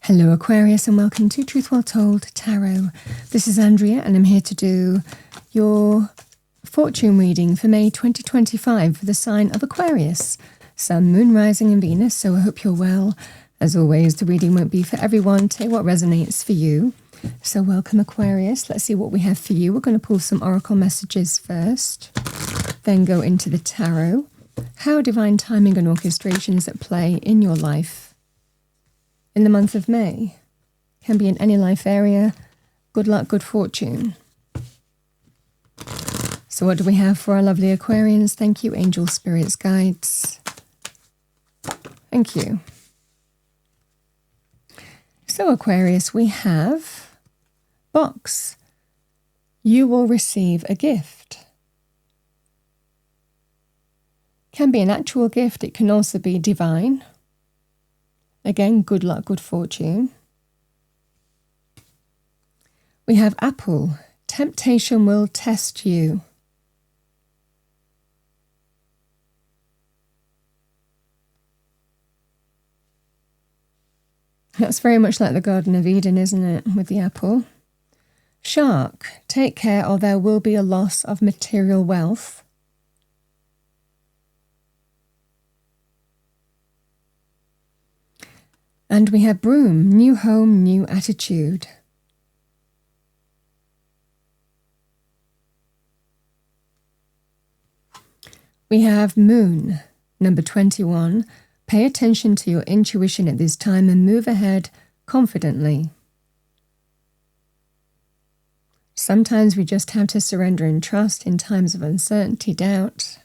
Hello Aquarius and welcome to Truth Well Told Tarot. This is Andrea and I'm here to do your fortune reading for May 2025 for the sign of Aquarius. Sun, Moon, Rising and Venus, so I hope you're well. As always, the reading won't be for everyone. Take what resonates for you. So welcome Aquarius. Let's see what we have for you. We're going to pull some oracle messages first, then go into the tarot. How divine timing and orchestrations at play in your life in the month of May. Can be in any life area. Good luck, good fortune. So what do we have for our lovely Aquarians? Thank you, angel spirits, guides. Thank you. So Aquarius, we have box. You will receive a gift. Can be an actual gift. It can also be divine. Again, good luck, good fortune. We have apple. Temptation will test you. That's very much like the Garden of Eden, isn't it, with the apple? Shark. Take care or there will be a loss of material wealth. And we have broom, new home, new attitude. We have moon, number 21. Pay attention to your intuition at this time and move ahead confidently. Sometimes we just have to surrender and trust in times of uncertainty, doubt.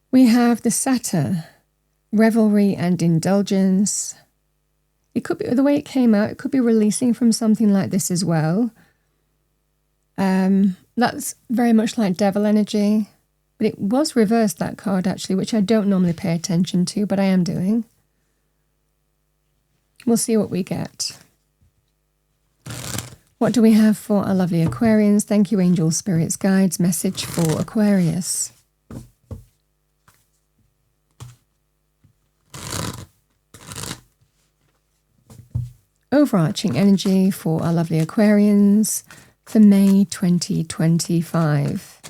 We have the satyr. Revelry and indulgence. It could be, the way it came out, it could be releasing from something like this as well. That's very much like devil energy. But it was reversed, that card actually, which I don't normally pay attention to, but I am doing. We'll see what we get. What do we have for our lovely Aquarians? Thank you, angel spirits, guides. Message for Aquarius. Overarching energy for our lovely Aquarians for May 2025.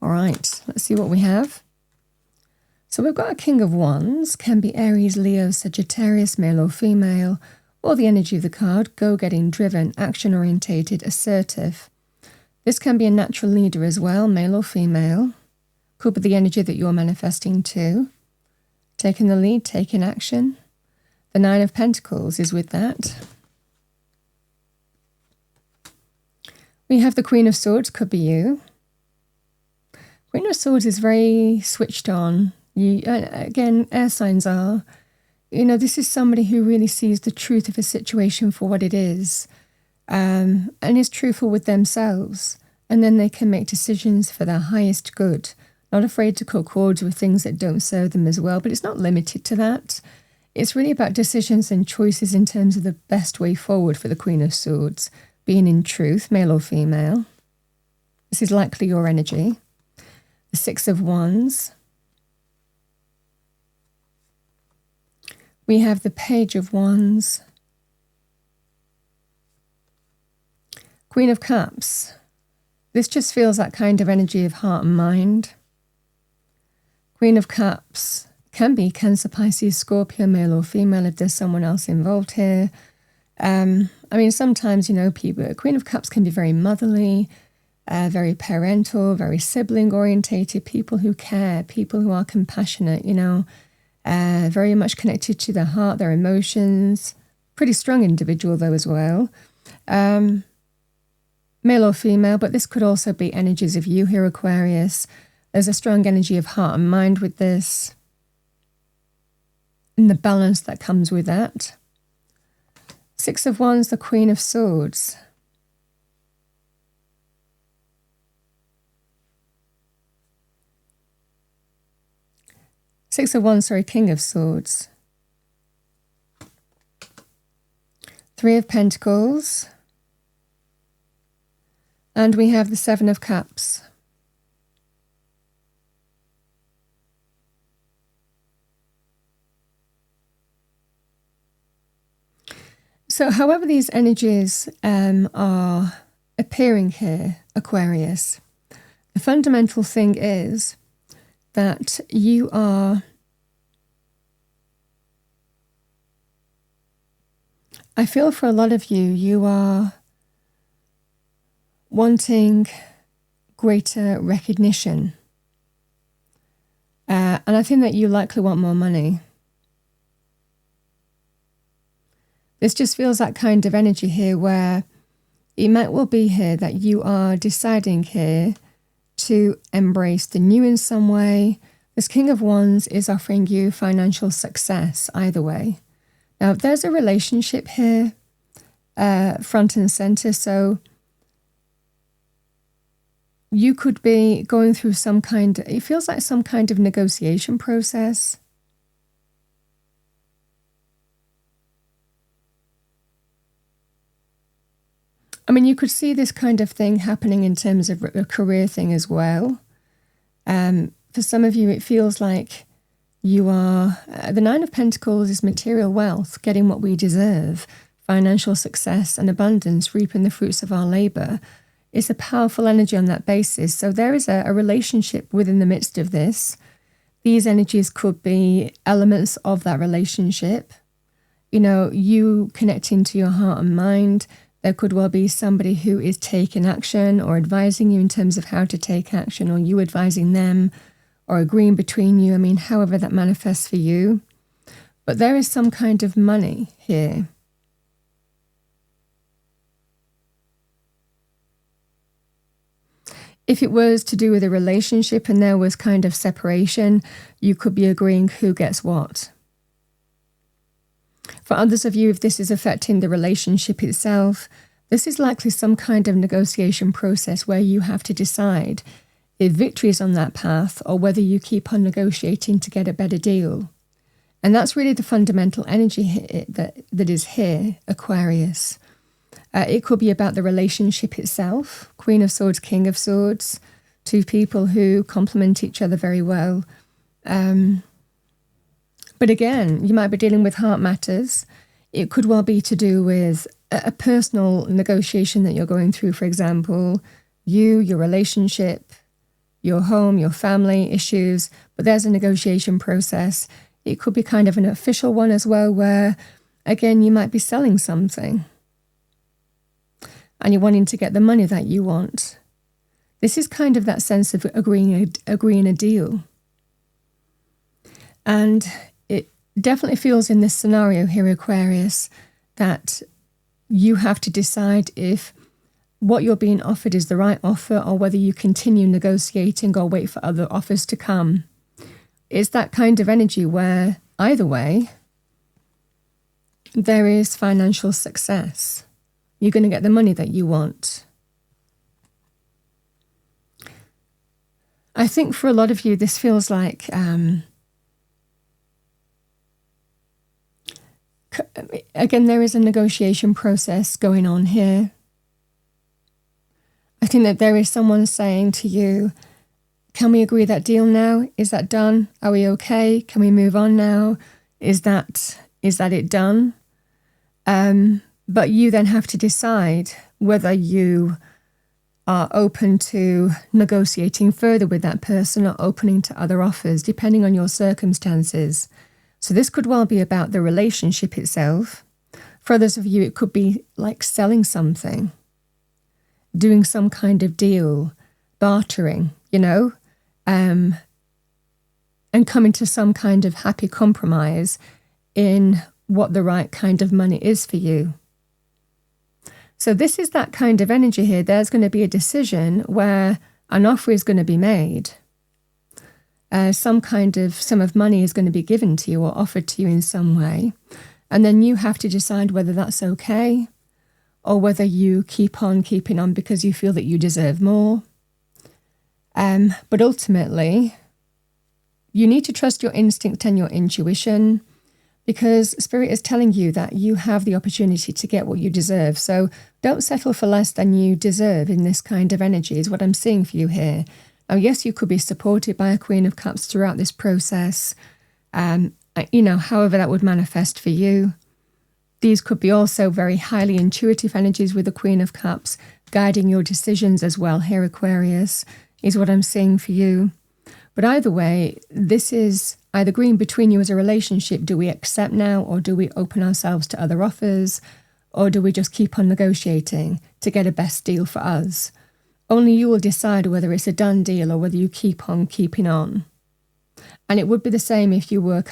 All right, let's see what we have. So we've got a King of Wands, can be Aries, Leo, Sagittarius, male or female, or the energy of the card, go-getting, driven, action-orientated, assertive. This can be a natural leader as well, male or female. Could be the energy that you're manifesting too. Taking the lead, taking action. The Nine of Pentacles is with that. We have the Queen of Swords, could be you. Queen of Swords is very switched on. Again, air signs are. This is somebody who really sees the truth of a situation for what it is, and is truthful with themselves. And then they can make decisions for their highest good. Not afraid to cut cords with things that don't serve them as well, but it's not limited to that. It's really about decisions and choices in terms of the best way forward for the Queen of Swords. Being in truth, male or female. This is likely your energy. The Six of Wands. We have the Page of Wands. Queen of Cups. This just feels that kind of energy of heart and mind. Queen of Cups. Can be Cancer, Pisces, Scorpio, male or female if there's someone else involved here. Sometimes, people, Queen of Cups can be very motherly, very parental, very sibling-orientated, people who care, people who are compassionate, very much connected to their heart, their emotions. Pretty strong individual, though, as well. Male or female, but this could also be energies of you here, Aquarius. There's a strong energy of heart and mind with this, and the balance that comes with that. Six of Wands, the Queen of Swords. Six of Wands, King of Swords. Three of Pentacles. And we have the Seven of Cups. So however these energies are appearing here, Aquarius, the fundamental thing is that you are, I feel for a lot of you, you are wanting greater recognition. And I think that you likely want more money. This just feels that kind of energy here where it might well be here that you are deciding here to embrace the new in some way. This King of Wands is offering you financial success either way. Now, there's a relationship here, front and center. So you could be going through it feels like some kind of negotiation process. I mean, you could see this kind of thing happening in terms of a career thing as well. For some of you, it feels like you are, the Nine of Pentacles is material wealth, getting what we deserve, financial success and abundance, reaping the fruits of our labor. It's a powerful energy on that basis. So there is a relationship within the midst of this. These energies could be elements of that relationship. You know, you connecting to your heart and mind. There could well be somebody who is taking action or advising you in terms of how to take action, or you advising them or agreeing between you. I mean, however that manifests for you. But there is some kind of money here. If it was to do with a relationship and there was kind of separation, you could be agreeing who gets what. For others of you, if this is affecting the relationship itself, this is likely some kind of negotiation process where you have to decide if victory is on that path or whether you keep on negotiating to get a better deal. And that's really the fundamental energy that is here, Aquarius. It could be about the relationship itself, Queen of Swords, King of Swords, two people who complement each other very well. But again, you might be dealing with heart matters. It could well be to do with a personal negotiation that you're going through, for example, your relationship, your home, your family issues, but there's a negotiation process. It could be kind of an official one as well, where, again, you might be selling something and you're wanting to get the money that you want. This is kind of that sense of agreeing a deal. And it definitely feels in this scenario here, Aquarius, that you have to decide if what you're being offered is the right offer or whether you continue negotiating or wait for other offers to come. It's that kind of energy where either way, there is financial success. You're going to get the money that you want. I think for a lot of you, this feels like again, there is a negotiation process going on here. I think that there is someone saying to you, can we agree that deal now? Is that done? Are we okay? Can we move on now? Is that it done? But you then have to decide whether you are open to negotiating further with that person or opening to other offers, depending on your circumstances. So this could well be about the relationship itself. For others of you, it could be like selling something, doing some kind of deal, bartering, and coming to some kind of happy compromise in what the right kind of money is for you. So this is that kind of energy here. There's going to be a decision where an offer is going to be made. Some sum of money is going to be given to you or offered to you in some way. And then you have to decide whether that's okay or whether you keep on keeping on because you feel that you deserve more. But ultimately, you need to trust your instinct and your intuition, because Spirit is telling you that you have the opportunity to get what you deserve. So don't settle for less than you deserve in this kind of energy is what I'm seeing for you here. Now, yes, you could be supported by a Queen of Cups throughout this process, however that would manifest for you. These could be also very highly intuitive energies with the Queen of Cups, guiding your decisions as well here, Aquarius, is what I'm seeing for you. But either way, this is either agreeing between you as a relationship. Do we accept now, or do we open ourselves to other offers? Or do we just keep on negotiating to get a best deal for us? Only you will decide whether it's a done deal or whether you keep on keeping on. And it would be the same if you were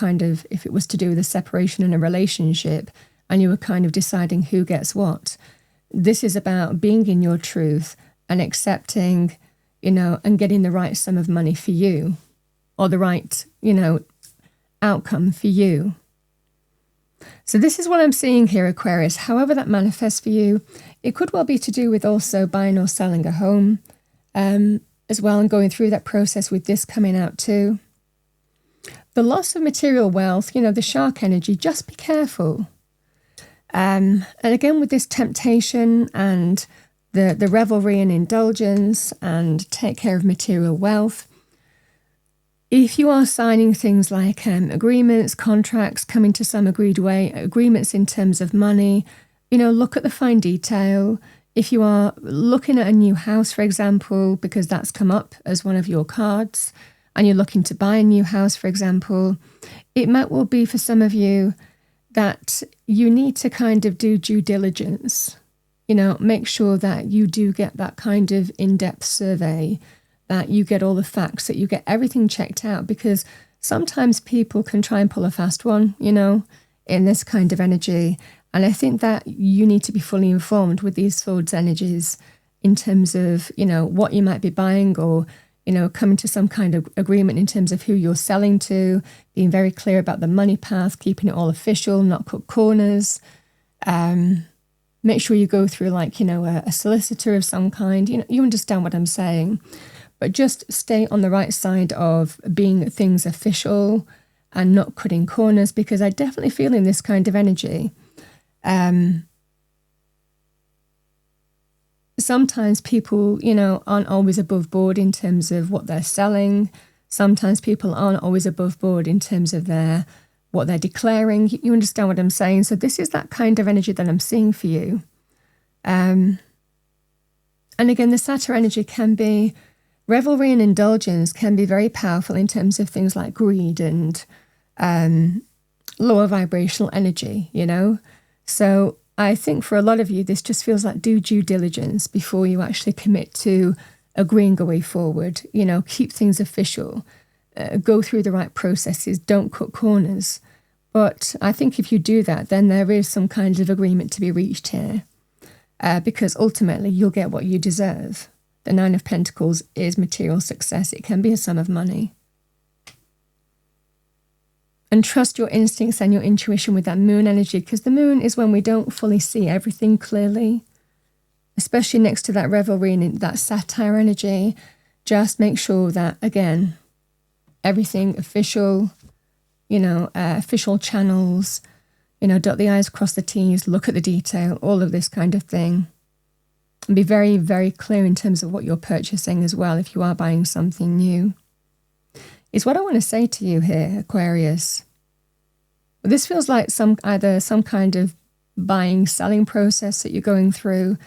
if it was to do with a separation in a relationship and you were kind of deciding who gets what. This is about being in your truth and accepting, and getting the right sum of money for you, or the right, outcome for you. So this is what I'm seeing here, Aquarius. However that manifests for you, it could well be to do with also buying or selling a home as well, and going through that process with this coming out too. The loss of material wealth, the shark energy, just be careful. And again, with this temptation and the revelry and indulgence and take care of material wealth, if you are signing things like agreements, contracts, coming to some agreed way, agreements in terms of money, look at the fine detail. If you are looking at a new house, for example, because that's come up as one of your cards, and you're looking to buy a new house, for example, it might well be for some of you that you need to kind of do due diligence. Make sure that you do get that kind of in-depth survey, that you get all the facts, that you get everything checked out, because sometimes people can try and pull a fast one, in this kind of energy. And I think that you need to be fully informed with these swords energies in terms of, what you might be buying, or, coming to some kind of agreement in terms of who you're selling to, being very clear about the money path, keeping it all official, not cut corners. Make sure you go through a solicitor of some kind. You understand what I'm saying. But just stay on the right side of being things official and not cutting corners, because I definitely feel in this kind of energy. Sometimes people, aren't always above board in terms of what they're selling. Sometimes people aren't always above board in terms of what they're declaring. You understand what I'm saying? So this is that kind of energy that I'm seeing for you. And again, the Satyr energy can be, revelry and indulgence can be very powerful in terms of things like greed and lower vibrational energy, So I think for a lot of you, this just feels like do due diligence before you actually commit to agreeing a way forward. Keep things official, go through the right processes, don't cut corners. But I think if you do that, then there is some kind of agreement to be reached here, because ultimately you'll get what you deserve. The Nine of Pentacles is material success. It can be a sum of money. And trust your instincts and your intuition with that moon energy, because the moon is when we don't fully see everything clearly, especially next to that revelry and that satire energy. Just make sure that, again, everything official, official channels, dot the I's, cross the T's, look at the detail, all of this kind of thing. And be very, very clear in terms of what you're purchasing as well if you are buying something new. Is what I want to say to you here, Aquarius. This feels like either some kind of buying, selling process that you're going through,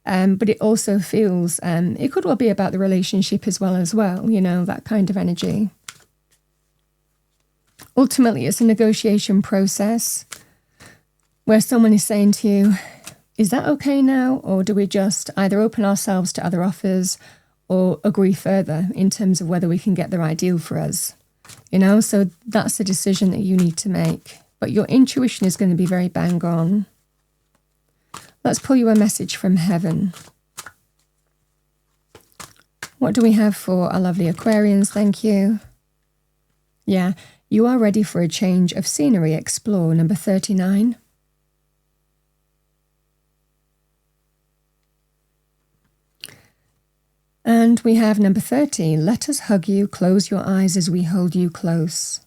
but it also feels, it could well be about the relationship as well, that kind of energy. Ultimately, it's a negotiation process where someone is saying to you, is that okay now? Or do we just either open ourselves to other offers or agree further in terms of whether we can get the right deal for us? So that's the decision that you need to make. But your intuition is going to be very bang on. Let's pull you a message from heaven. What do we have for our lovely Aquarians? Thank you. Yeah, you are ready for a change of scenery. Explore, number 39. And we have number 30. Let us hug you, close your eyes as we hold you close.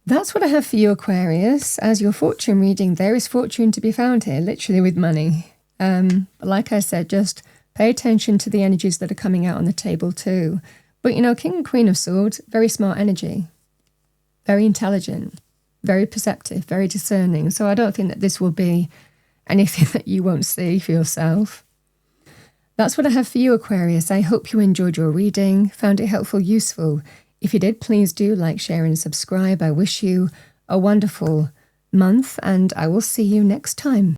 That's what I have for you, Aquarius. As your fortune reading, there is fortune to be found here, literally with money. Like I said, just Pay attention to the energies that are coming out on the table too. But, King and Queen of Swords, very smart energy, very intelligent, very perceptive, very discerning. So I don't think that this will be anything that you won't see for yourself. That's what I have for you, Aquarius. I hope you enjoyed your reading, found it helpful, useful. If you did, please do like, share and subscribe. I wish you a wonderful month and I will see you next time.